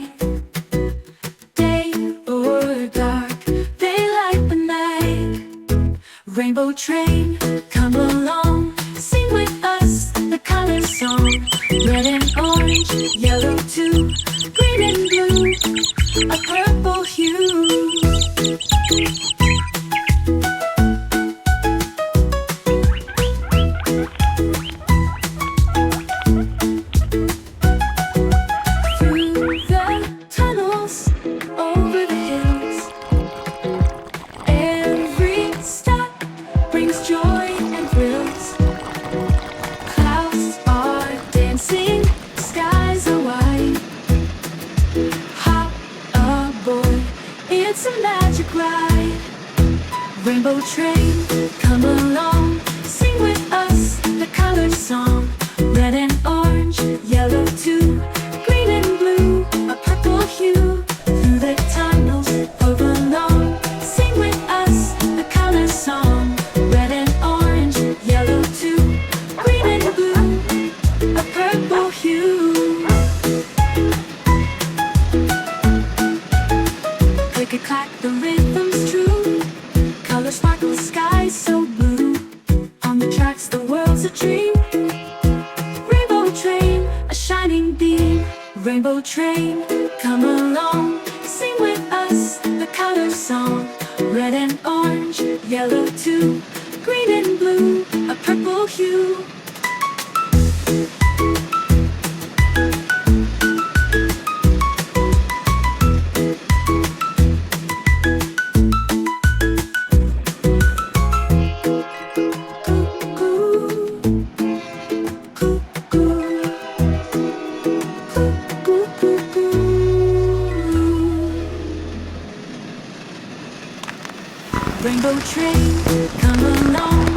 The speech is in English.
light. Day or dark, they light the night. Rainbow train, come along, sing with us the color song. Red and orange, yellow too, green and blue, a purple hue. Through the tunnels, over the hills, every step brings joy and thrills. Clouds are dancing, skies are white. Hop aboard, it's a magic ride. Rainbow train, come along, sing with us the color song. Red and orange, yellow too, green and blue, a purple hue. Through the tunnels, over along, sing with us the color song. Red and orange, yellow too, green and blue, a purple hue. Click-a-clack, the rhythm's true. Color sparkle, sky so blue. On the tracks, the world's a dream. Rainbow train, a shining beam. Rainbow train, come along, sing with us the color song. Red and orange, yellow too, green and blue, a purple hue. Rainbow train, come along,